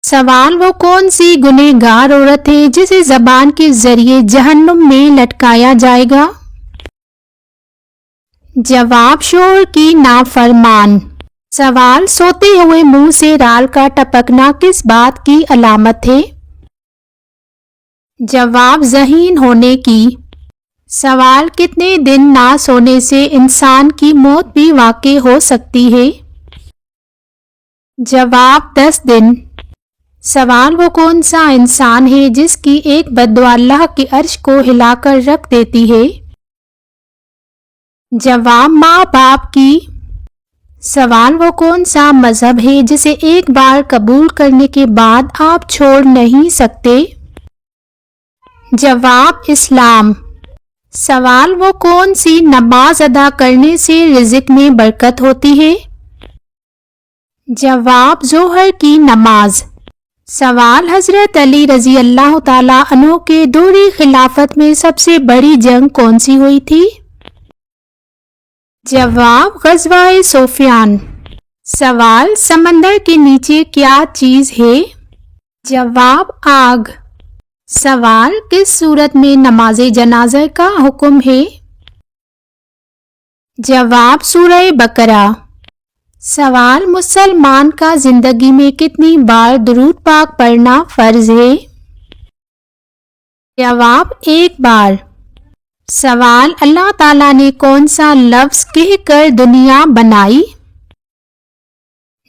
سوال: وہ کون سی گنہگار عورت ہے جسے زبان کے ذریعے جہنم میں لٹکایا جائے گا؟ جواب: شوہر کی نافرمان۔ سوال: سوتے ہوئے منہ سے رال کا ٹپکنا کس بات کی علامت ہے؟ جواب: ذہین ہونے کی۔ سوال: کتنے دن نہ سونے سے انسان کی موت بھی واقع ہو سکتی ہے؟ جواب: 10 دن۔ سوال: وہ کون سا انسان ہے جس کی ایک بد دعا اللہ کے عرش کو ہلا کر رکھ دیتی ہے؟ جواب: ماں باپ کی۔ سوال: وہ کون سا مذہب ہے جسے ایک بار قبول کرنے کے بعد آپ چھوڑ نہیں سکتے؟ جواب: اسلام۔ سوال: وہ کون سی نماز ادا کرنے سے رزق میں برکت ہوتی ہے؟ جواب: ظہر کی نماز۔ سوال: حضرت علی رضی اللہ تعالیٰ عنہ کے دور خلافت میں سب سے بڑی جنگ کون سی ہوئی تھی؟ جواب: غزوہ صفین۔ سوال: سمندر کے نیچے کیا چیز ہے؟ جواب: آگ۔ سوال: کس صورت میں نماز جنازہ کا حکم ہے؟ جواب: سورہ بقرہ۔ سوال: مسلمان کا زندگی میں کتنی بار درود پاک پڑھنا فرض ہے؟ جواب: 1 بار۔ سوال: اللہ تعالیٰ نے کون سا لفظ کہہ کر دنیا بنائی؟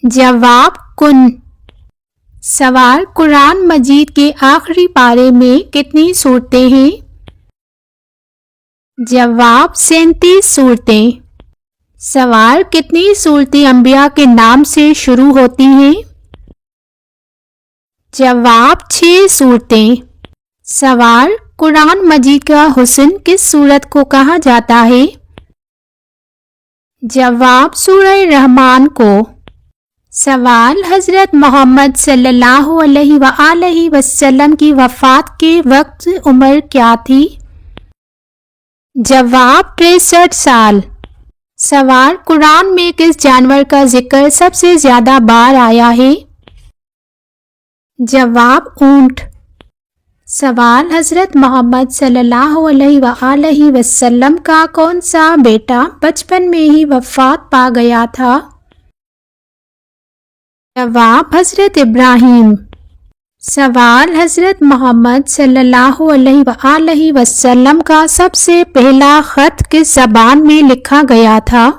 جواب: کن۔ سوال: قرآن مجید کے آخری پارے میں کتنی سورتیں ہیں؟ جواب: 37 سورتیں۔ سوال: کتنی سورتیں انبیاء کے نام سے شروع ہوتی ہیں؟ جواب: 6 سورتیں۔ سوال: قرآن مجید کا حسن کس سورت کو کہا جاتا ہے؟ جواب: سورہ رحمان کو۔ سوال: حضرت محمد صلی اللہ علیہ وآلہ وسلم کی وفات کے وقت عمر کیا تھی؟ جواب: 63 سال۔ سوال: قرآن میں کس جانور کا ذکر سب سے زیادہ بار آیا ہے؟ جواب: اونٹ۔ سوال: حضرت محمد صلی اللہ علیہ وآلہ وسلم کا کون سا بیٹا بچپن میں ہی وفات پا گیا تھا؟ جواب: حضرت ابراہیم۔ سوال: حضرت محمد صلی اللہ علیہ وآلہ وسلم کا سب سے پہلا خط کس زبان میں لکھا گیا تھا؟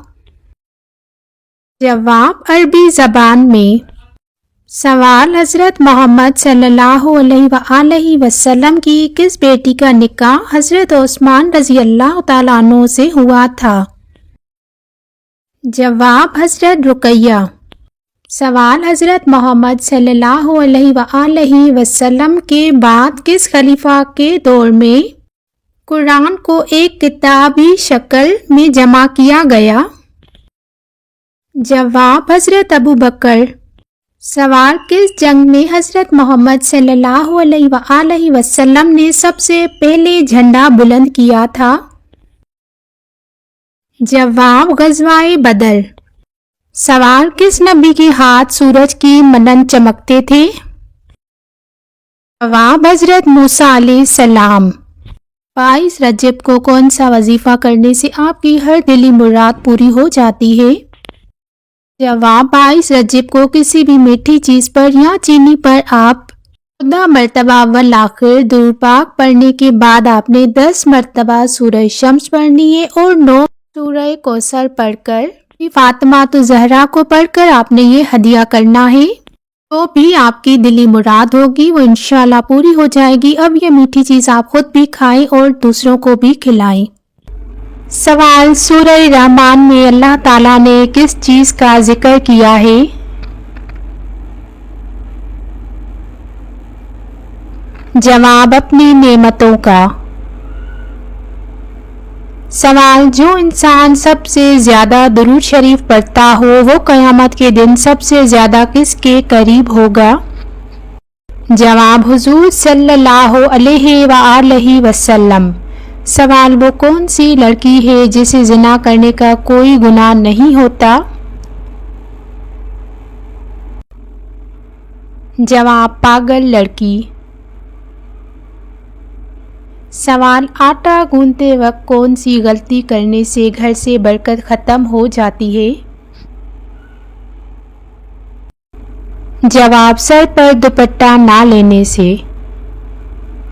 جواب: عربی زبان میں۔ سوال: حضرت محمد صلی اللہ علیہ وآلہ وسلم کی کس بیٹی کا نکاح حضرت عثمان رضی اللہ تعالیٰ عنہ سے ہوا تھا؟ جواب: حضرت رقیہ۔ سوال: حضرت محمد صلی اللہ علیہ وآلہ وسلم کے بعد کس خلیفہ کے دور میں قرآن کو ایک کتابی شکل میں جمع کیا گیا؟ جواب: حضرت ابوبکر۔ سوال: کس جنگ میں حضرت محمد صلی اللہ علیہ وآلہ وسلم نے سب سے پہلے جھنڈا بلند کیا تھا؟ جواب: غزوہ بدر۔ سوال: کس نبی کے ہاتھ سورج کی مانند چمکتے تھے؟ جواب: حضرت موسیٰ علیہ السلام۔ 22 رجب کو کون سا وظیفہ کرنے سے آپ کی ہر دلی مراد پوری ہو جاتی ہے؟ جواب: 22 رجب کو کسی بھی میٹھی چیز پر یا چینی پر آپ 14 مرتبہ والآخر درود پاک پڑھنے کے بعد آپ نے 10 مرتبہ سورہ شمس پڑھنی ہے اور 9 سورہ کوثر پڑھ کر فاطمہ الزہرا کو پڑھ کر آپ نے یہ ہدیہ کرنا ہے، تو بھی آپ کی دلی مراد ہوگی وہ انشاءاللہ پوری ہو جائے گی۔ اب یہ میٹھی چیز آپ خود بھی کھائیں اور دوسروں کو بھی کھلائیں۔ سوال: سورہ رحمان میں اللہ تعالیٰ نے کس چیز کا ذکر کیا ہے؟ جواب: اپنی نعمتوں کا۔ سوال: جو انسان سب سے زیادہ درود شریف پڑھتا ہو وہ قیامت کے دن سب سے زیادہ کس کے قریب ہوگا؟ جواب: حضور صلی اللہ علیہ وآلہ وسلم۔ سوال: وہ کون سی لڑکی ہے جسے زنا کرنے کا کوئی گناہ نہیں ہوتا؟ جواب پاگل لڑکی۔ سوال آٹا گوندتے وقت کون سی غلطی کرنے سے گھر سے برکت ختم ہو جاتی ہے؟ جواب سر پر دوپٹہ نہ لینے سے۔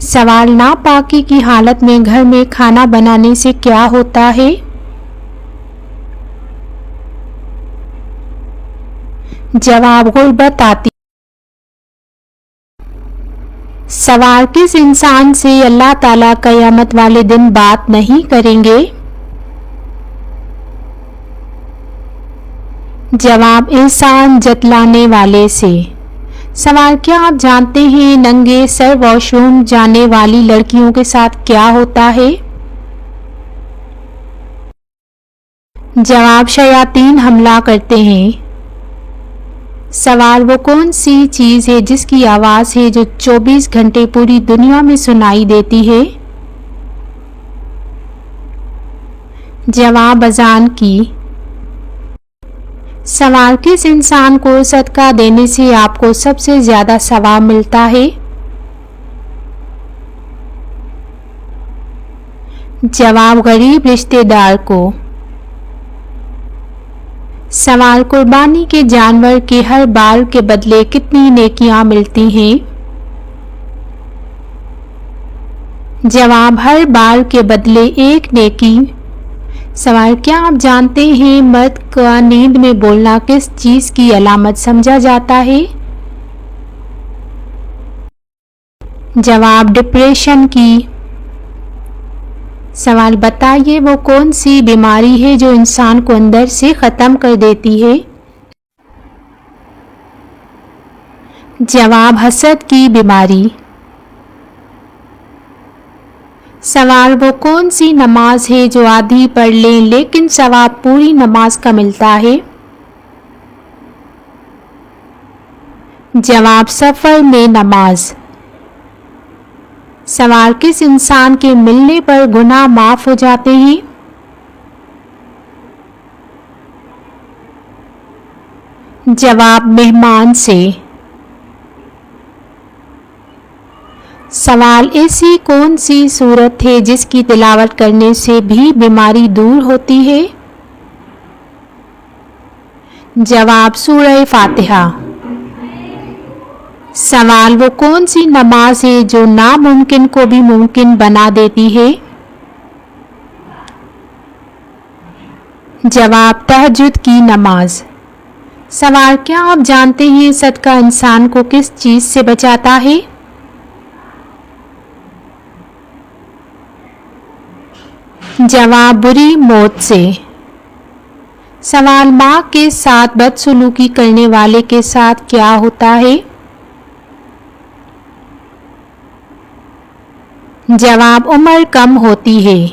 سوال ناپاکی کی حالت میں گھر میں کھانا بنانے سے کیا ہوتا ہے؟ جواب غربت آتی۔ سوال کس انسان سے اللہ تعالیٰ قیامت والے دن بات نہیں کریں گے؟ جواب احسان جتلانے والے سے۔ سوال کیا آپ جانتے ہیں ننگے سر واش روم جانے والی لڑکیوں کے ساتھ کیا ہوتا ہے؟ جواب شیاطین حملہ کرتے ہیں۔ سوال وہ کون سی چیز ہے جس کی آواز ہے جو 24 گھنٹے پوری دنیا میں سنائی دیتی ہے؟ جواب اذان کی۔ سوال کس انسان کو صدقہ دینے سے آپ کو سب سے زیادہ ثواب ملتا ہے؟ جواب غریب رشتہ دار کو۔ سوال قربانی کے جانور کے ہر بال کے بدلے کتنی نیکیاں ملتی ہیں؟ جواب ہر بال کے بدلے 1 نیکی۔ سوال کیا آپ جانتے ہیں مرد کا نیند میں بولنا کس چیز کی علامت سمجھا جاتا ہے؟ جواب ڈپریشن کی۔ سوال بتائیے وہ کون سی بیماری ہے جو انسان کو اندر سے ختم کر دیتی ہے؟ جواب حسد کی بیماری۔ سوال وہ کون سی نماز ہے جو آدھی پڑھ لیں لیکن ثواب پوری نماز کا ملتا ہے؟ جواب سفر میں نماز۔ سوال کس انسان کے ملنے پر گناہ معاف ہو جاتے ہیں؟ جواب مہمان سے۔ سوال ایسی کون سی سورت ہے جس کی تلاوت کرنے سے بھی بیماری دور ہوتی ہے؟ جواب سورہ فاتحہ۔ سوال وہ کون سی نماز ہے جو ناممکن کو بھی ممکن بنا دیتی ہے؟ جواب تہجد کی نماز۔ سوال کیا آپ جانتے ہیں صدقہ انسان کو کس چیز سے بچاتا ہے؟ جواب بری موت سے۔ سوال ماں کے ساتھ بدسلوکی کرنے والے کے ساتھ کیا ہوتا ہے؟ جواب عمر کم ہوتی ہے۔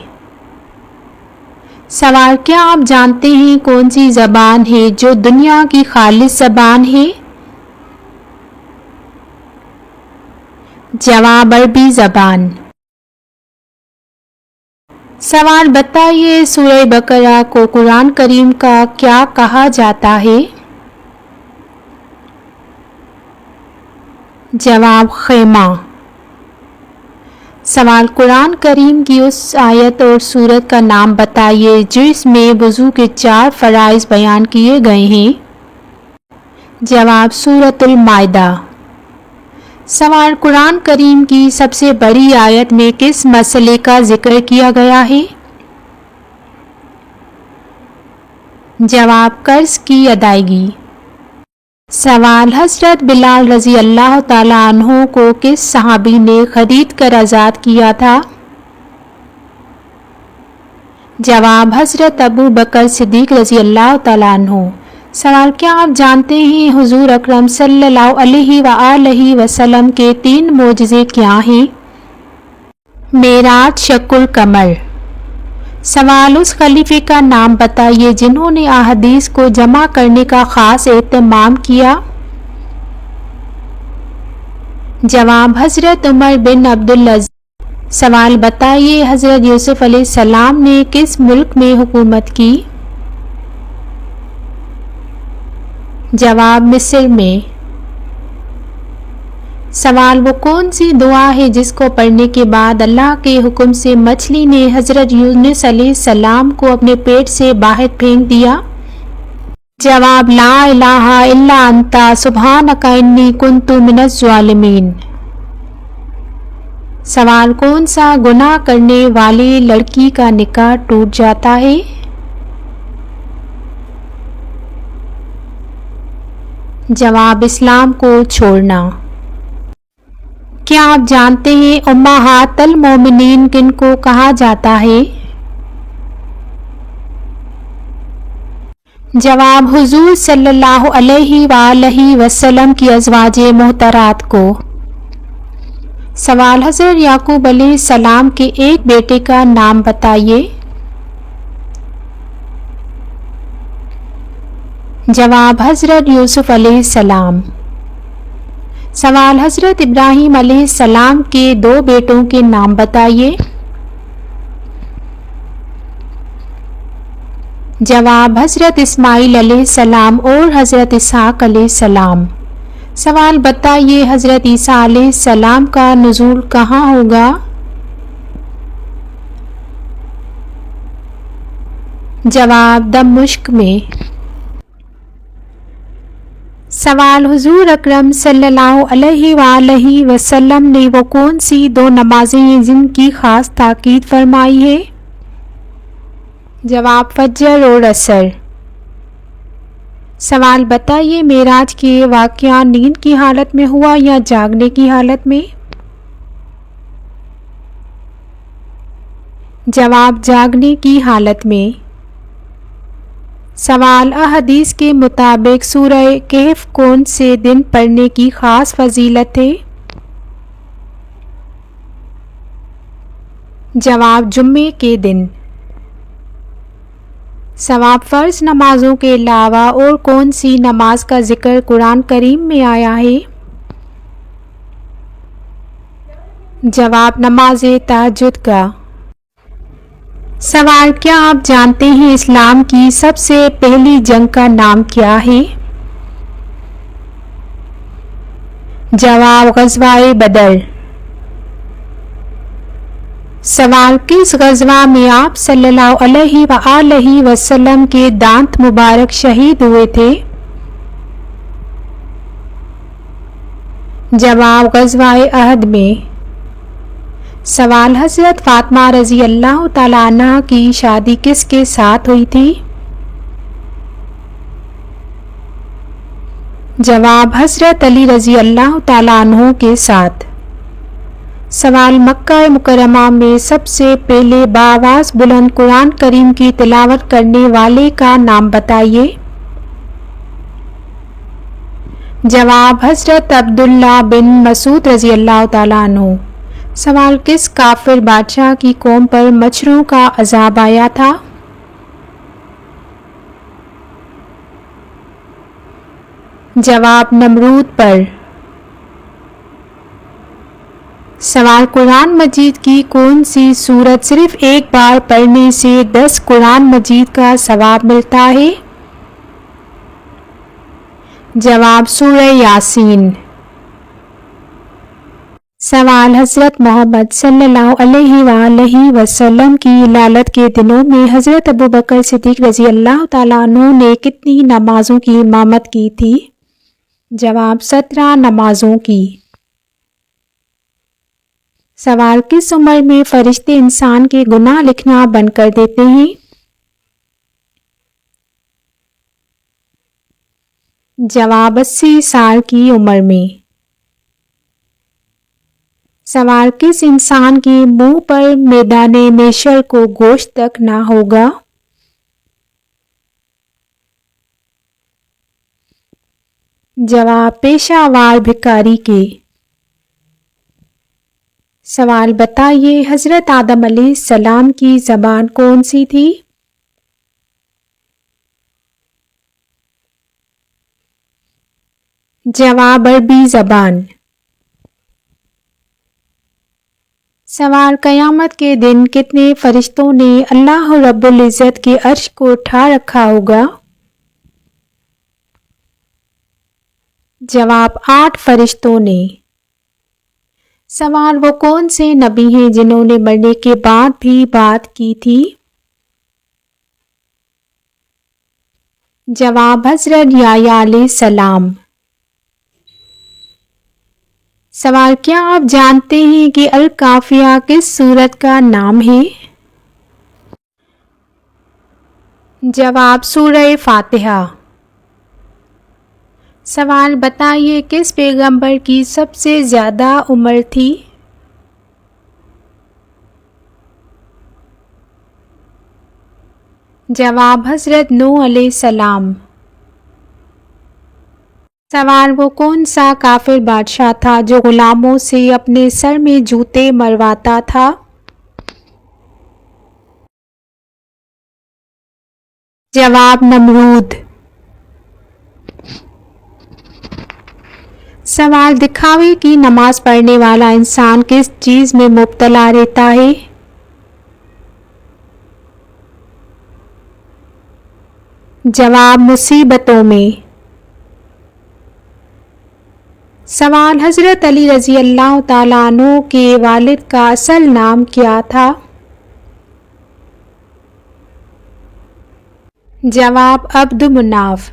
سوال کیا آپ جانتے ہیں کون سی زبان ہے جو دنیا کی خالص زبان ہے؟ جواب عربی زبان۔ سوال بتائیے سورہ بقرہ کو قرآن کریم کا کیا کہا جاتا ہے؟ جواب خیمہ۔ سوال قرآن کریم کی اس آیت اور سورت کا نام بتائیے جس میں وضو کے 4 فرائض بیان کیے گئے ہیں؟ جواب سورۃ المائدہ۔ سوال قرآن کریم کی سب سے بڑی آیت میں کس مسئلے کا ذکر کیا گیا ہے؟ جواب قرض کی ادائیگی۔ سوال حضرت بلال رضی اللہ تعالیٰ عنہ کو کس صحابی نے خرید کر آزاد کیا تھا؟ جواب حضرت ابو بکر صدیق رضی اللہ تعالیٰ عنہ۔ سوال کیا آپ جانتے ہیں حضور اکرم صلی اللہ علیہ وآلہ وسلم کے 3 معجزے کیا ہیں؟ معراج، شق القمر۔ سوال اس خلیفے کا نام بتائیے جنہوں نے احادیث کو جمع کرنے کا خاص اہتمام کیا؟ جواب حضرت عمر بن عبدالعزیز۔ سوال بتائیے حضرت یوسف علیہ السلام نے کس ملک میں حکومت کی؟ جواب مصر میں۔ سوال وہ کون سی دعا ہے جس کو پڑھنے کے بعد اللہ کے حکم سے مچھلی نے حضرت یونس علیہ السلام کو اپنے پیٹ سے باہر پھینک دیا؟ جواب لا الہ الا انت سبحانک انی کنت من الظالمین۔ سوال کون سا گناہ کرنے والی لڑکی کا نکاح ٹوٹ جاتا ہے؟ جواب اسلام کو چھوڑنا۔ کیا آپ جانتے ہیں امہات المومنین کن کو کہا جاتا ہے؟ جواب حضور صلی اللہ علیہ وآلہ وسلم کی ازواج محترات کو۔ سوال حضرت یعقوب علیہ السلام کے ایک بیٹے کا نام بتائیے۔ جواب حضرت یوسف علیہ السلام۔ سوال حضرت ابراہیم علیہ السلام کے 2 بیٹوں کے نام بتائیے۔ جواب حضرت اسماعیل علیہ السلام اور حضرت اسحاق علیہ السلام۔ سوال بتائیے حضرت عیسیٰ علیہ السلام کا نزول کہاں ہوگا؟ جواب دمشق میں۔ سوال حضور اکرم صلی اللہ علیہ وآلہ وسلم نے وہ کون سی 2 نمازیں ہیں جن کی خاص تاکید فرمائی ہے؟ جواب فجر اور عصر۔ سوال بتائیے معراج کے واقعہ نیند کی حالت میں ہوا یا جاگنے کی حالت میں؟ جواب جاگنے کی حالت میں۔ سوال احادیث کے مطابق سورہ کہف کون سے دن پڑھنے کی خاص فضیلت ہے؟ جواب جمعے کے دن۔ سوال فرض نمازوں کے علاوہ اور کون سی نماز کا ذکر قرآن کریم میں آیا ہے؟ جواب نماز تہجد کا۔ سوال کیا آپ جانتے ہیں اسلام کی سب سے پہلی جنگ کا نام کیا ہے؟ جواب غزوہ بدر۔ سوال کس غزوہ میں آپ صلی اللہ علیہ وآلہ وسلم کے دانت مبارک شہید ہوئے تھے؟ جواب غزوہ احد میں۔ سوال حضرت فاطمہ رضی اللہ تعالیٰ عنہ کی شادی کس کے ساتھ ہوئی تھی؟ جواب حضرت علی رضی اللہ تعالیٰ عنہ کے ساتھ۔ سوال مکہ مکرمہ میں سب سے پہلے بآواز بلند قرآن کریم کی تلاوت کرنے والے کا نام بتائیے۔ جواب حضرت عبداللہ بن مسعود رضی اللہ تعالیٰ عنہ۔ سوال کس کافر بادشاہ کی قوم پر مچھروں کا عذاب آیا تھا؟ جواب نمرود پر۔ سوال قرآن مجید کی کون سی سورت صرف ایک بار پڑھنے سے 10 قرآن مجید کا ثواب ملتا ہے؟ جواب سورہ یاسین۔ سوال حضرت محمد صلی اللہ علیہ وآلہ وسلم کی ولادت کے دنوں میں حضرت ابوبکر صدیق رضی اللہ تعالیٰ عنہ نے کتنی نمازوں کی امامت کی تھی؟ جواب 17 نمازوں کی۔ سوال کس عمر میں فرشتے انسان کے گناہ لکھنا بند کر دیتے ہیں؟ جواب 80 سال کی عمر میں۔ سوال کس انسان کے منہ پر میدان محشر کو گوشت تک نہ ہوگا؟ جواب پیشہ وار بھکاری کے۔ سوال بتائیے حضرت آدم علیہ السلام کی زبان کون سی تھی؟ جواب عربی زبان۔ سوال قیامت کے دن کتنے فرشتوں نے اللہ رب العزت کے عرش کو اٹھا رکھا ہوگا؟ جواب 8 فرشتوں نے۔ سوال وہ کون سے نبی ہیں جنہوں نے مرنے کے بعد بھی بات کی تھی؟ جواب حضرت یحییٰ علیہ السلام۔ سوال کیا آپ جانتے ہیں کہ الکافیہ کس سورت کا نام ہے؟ جواب سورہ فاتحہ۔ سوال بتائیے کس پیغمبر کی سب سے زیادہ عمر تھی؟ جواب حضرت نوح علیہ السلام۔ سوال وہ کون سا کافر بادشاہ تھا جو غلاموں سے اپنے سر میں جوتے مرواتا تھا؟ جواب نمرود۔ سوال دکھاوے کی نماز پڑھنے والا انسان کس چیز میں مبتلا رہتا ہے؟ جواب مصیبتوں میں۔ سوال حضرت علی رضی اللہ تعالیٰ عنہ کے والد کا اصل نام کیا تھا؟ جواب عبد مناف۔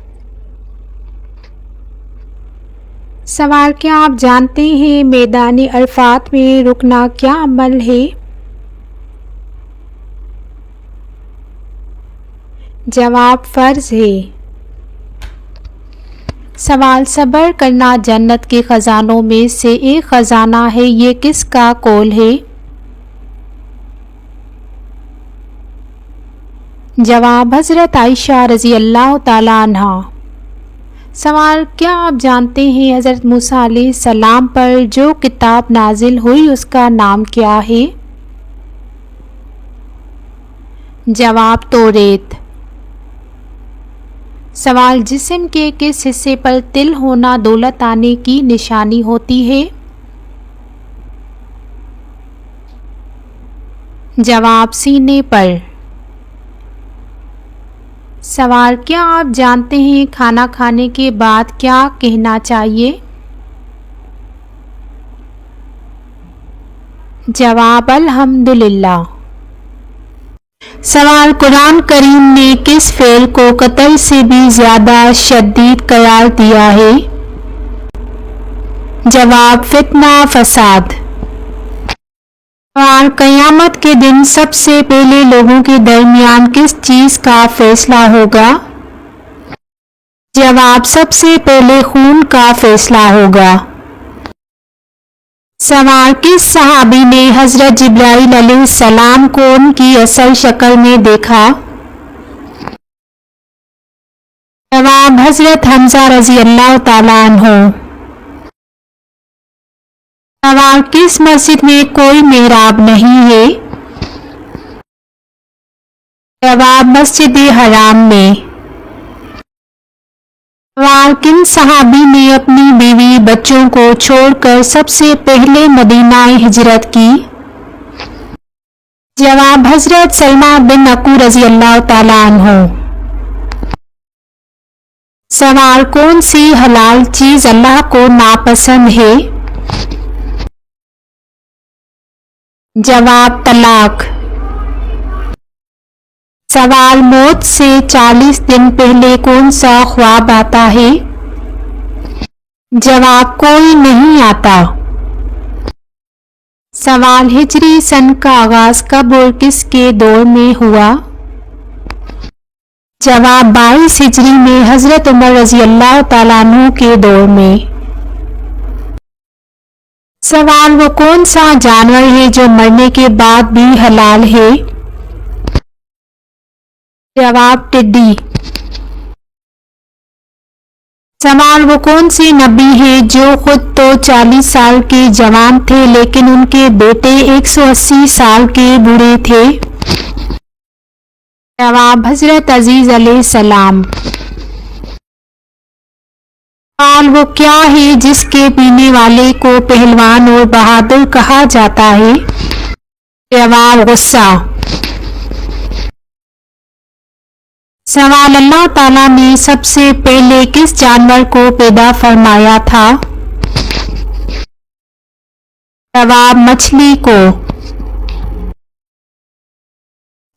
سوال کیا آپ جانتے ہیں میدان عرفات میں رکنا کیا عمل ہے؟ جواب فرض ہے۔ سوال صبر کرنا جنت کے خزانوں میں سے ایک خزانہ ہے، یہ کس کا قول ہے؟ جواب حضرت عائشہ رضی اللہ تعالی عنہا۔ سوال کیا آپ جانتے ہیں حضرت موسیٰ علیہ السلام پر جو کتاب نازل ہوئی اس کا نام کیا ہے؟ جواب توریت۔ سوال جسم کے کس حصے پر تل ہونا دولت آنے کی نشانی ہوتی ہے؟ جواب سینے پر۔ سوال کیا آپ جانتے ہیں کھانا کھانے کے بعد کیا کہنا چاہیے؟ جواب الحمدللہ۔ سوال قرآن کریم نے کس فعل کو قتل سے بھی زیادہ شدید قرار دیا ہے؟ جواب فتنہ فساد۔ سوال قیامت کے دن سب سے پہلے لوگوں کے درمیان کس چیز کا فیصلہ ہوگا؟ جواب سب سے پہلے خون کا فیصلہ ہوگا۔ سوال کس صحابی نے حضرت جبرائیل علیہ السلام کو ان کی اصل شکل میں دیکھا؟ جواب حضرت حمزہ رضی اللہ تعالیٰ عنہ۔ سوال کس مسجد میں کوئی محراب نہیں ہے؟ جواب مسجد حرام میں۔ سوال کن صحابی نے اپنی بیوی بچوں کو چھوڑ کر سب سے پہلے مدینہ ہجرت کی؟ جواب حضرت سلمہ بن اکو رضی اللہ تعالیٰ عنہ۔ سوال کون سی حلال چیز اللہ کو ناپسند ہے؟ جواب طلاق۔ سوال موت سے 40 دن پہلے کون سا خواب آتا ہے؟ جواب کوئی نہیں آتا۔ سوال ہجری سن کا آغاز کب اور کس کے دور میں ہوا؟ جواب 22 ہجری میں حضرت عمر رضی اللہ تعالیٰ عنہ کے دور میں۔ سوال وہ کون سا جانور ہے جو مرنے کے بعد بھی حلال ہے؟ جواب ٹڈی۔ سوال وہ کون سے نبی ہیں جو خود تو 40 سال کے جوان تھے لیکن ان کے بیٹے 180 سال کے بوڑھے تھے؟ جواب حضرت عزیز علیہ السلام۔ سوال وہ کیا ہے جس کے پینے والے کو پہلوان اور بہادر کہا جاتا ہے؟ جواب غصہ۔ سوال اللہ تعالیٰ نے سب سے پہلے کس جانور کو پیدا فرمایا تھا؟ جواب مچھلی کو۔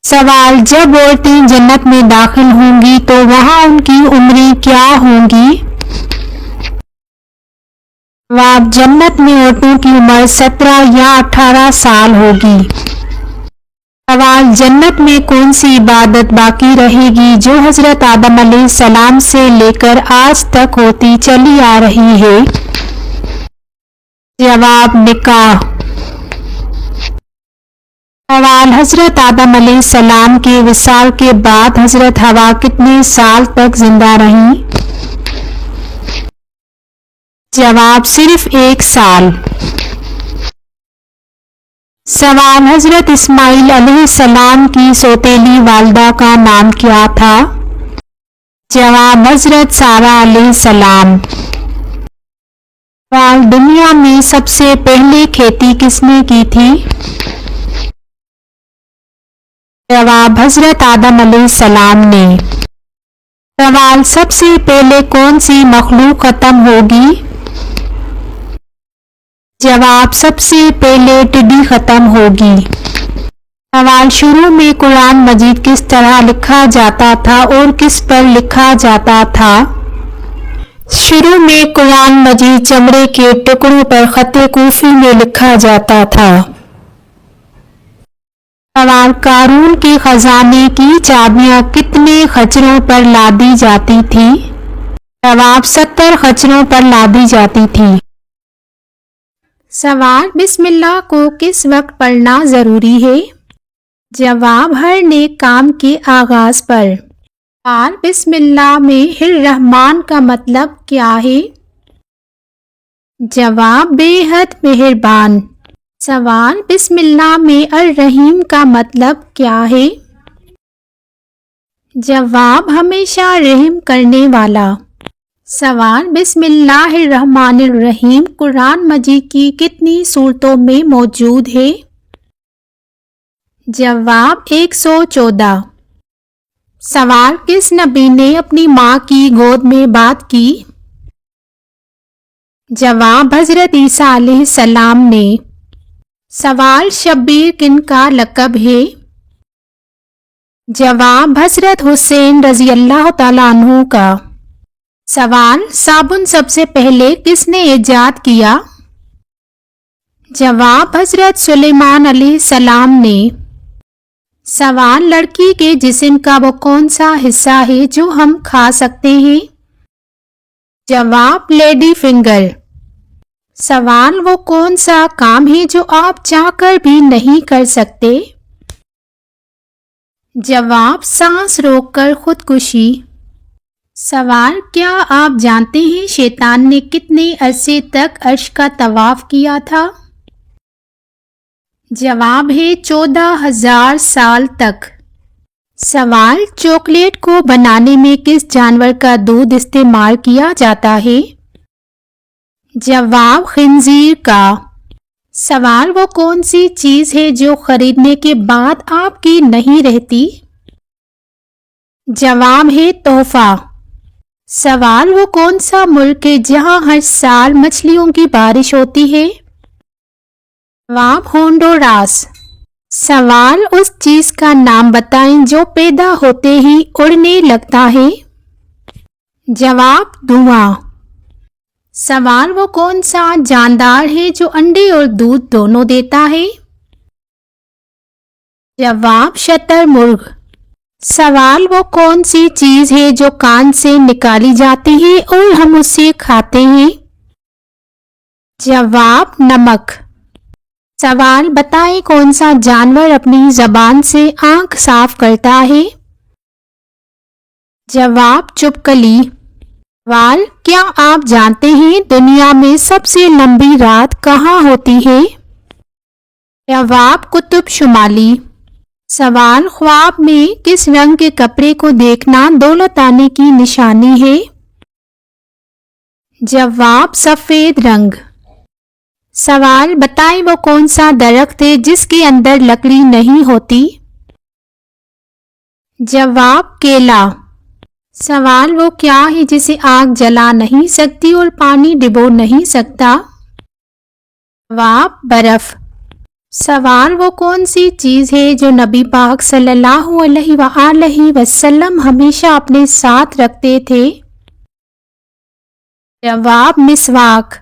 سوال جب عورتیں جنت میں داخل ہوں گی تو وہاں ان کی عمریں کیا ہوں گی؟ جواب جنت میں عورتوں کی عمر 17 یا 18 سال ہوگی۔ سوال جنت میں کون سی عبادت باقی رہے گی جو حضرت آدم علیہ السلام سے لے کر آج تک ہوتی چلی آ رہی ہے؟ جواب نکاح۔ سوال حضرت آدم علیہ السلام کے وصال کے بعد حضرت حوا کتنے سال تک زندہ رہیں؟ جواب صرف 1 سال۔ سوال حضرت اسماعیل علیہ السلام کی سوتیلی والدہ کا نام کیا تھا؟ جواب حضرت سارہ علیہ السلام۔ سوال دنیا میں سب سے پہلے کھیتی کس نے کی تھی؟ جواب حضرت آدم علیہ السلام نے۔ سوال سب سے پہلے کون سی مخلوق ختم ہوگی؟ جواب سب سے پہلے ٹڈی ختم ہوگی۔ سوال شروع میں قرآن مجید کس طرح لکھا جاتا تھا اور کس پر لکھا جاتا تھا؟ شروع میں قرآن مجید چمڑے کے ٹکڑوں پر خط کوفی میں لکھا جاتا تھا۔ سوال قارون کے خزانے کی چابیاں کتنے خچروں پر لادی جاتی تھی؟ جواب 70 خچروں پر لادی جاتی تھی۔ سوال بسم اللہ کو کس وقت پڑھنا ضروری ہے؟ جواب ہر نیک کام کے آغاز پر۔ سوال بسم اللہ میں الرحمن کا مطلب کیا ہے؟ جواب بے حد مہربان۔ سوال بسم اللہ میں الرحیم کا مطلب کیا ہے؟ جواب ہمیشہ رحم کرنے والا۔ سوال بسم اللہ الرحمن الرحیم قرآن مجید کی کتنی سورتوں میں موجود ہے؟ جواب 114۔ سوال کس نبی نے اپنی ماں کی گود میں بات کی؟ جواب حضرت عیسیٰ علیہ السلام نے۔ سوال شبیر کن کا لقب ہے؟ جواب حضرت حسین رضی اللہ تعالیٰ عنہ کا۔ سوال صابن سب سے پہلے کس نے ایجاد کیا؟ جواب حضرت سلیمان علیہ السلام نے۔ سوال لڑکی کے جسم کا وہ کون سا حصہ ہے جو ہم کھا سکتے ہیں؟ جواب لیڈی فنگر۔ سوال وہ کون سا کام ہے جو آپ چاہ کر بھی نہیں کر سکتے؟ جواب سانس روک کر خودکشی۔ سوال کیا آپ جانتے ہیں شیطان نے کتنے عرصے تک عرش کا طواف کیا تھا؟ جواب ہے 14,000 سال تک۔ سوال چاکلیٹ کو بنانے میں کس جانور کا دودھ استعمال کیا جاتا ہے؟ جواب خنزیر کا۔ سوال وہ کون سی چیز ہے جو خریدنے کے بعد آپ کی نہیں رہتی؟ جواب ہے تحفہ۔ سوال وہ کون سا ملک ہے جہاں ہر سال مچھلیوں کی بارش ہوتی ہے؟ جواب ہونڈوراس۔ سوال اس چیز کا نام بتائیں جو پیدا ہوتے ہی اڑنے لگتا ہے؟ جواب دھواں۔ سوال وہ کون سا جاندار ہے جو انڈے اور دودھ دونوں دیتا ہے؟ جواب شتر مرغ۔ سوال وہ کون سی چیز ہے جو کان سے نکالی جاتی ہے اور ہم اسے کھاتے ہیں؟ جواب نمک۔ سوال بتائیں کون سا جانور اپنی زبان سے آنکھ صاف کرتا ہے؟ جواب چھپکلی۔ سوال کیا آپ جانتے ہیں دنیا میں سب سے لمبی رات کہاں ہوتی ہے؟ جواب قطب شمالی۔ سوال خواب میں کس رنگ کے کپڑے کو دیکھنا دولت آنے کی نشانی ہے؟ جواب سفید رنگ۔ سوال بتائیں وہ کون سا درخت ہے جس کے اندر لکڑی نہیں ہوتی؟ جواب کیلا۔ سوال وہ کیا ہے جسے آگ جلا نہیں سکتی اور پانی ڈبو نہیں سکتا؟ جواب برف۔ سوال وہ کون سی چیز ہے جو نبی پاک صلی اللہ علیہ وآلہ وسلم ہمیشہ اپنے ساتھ رکھتے تھے؟ جواب مسواک۔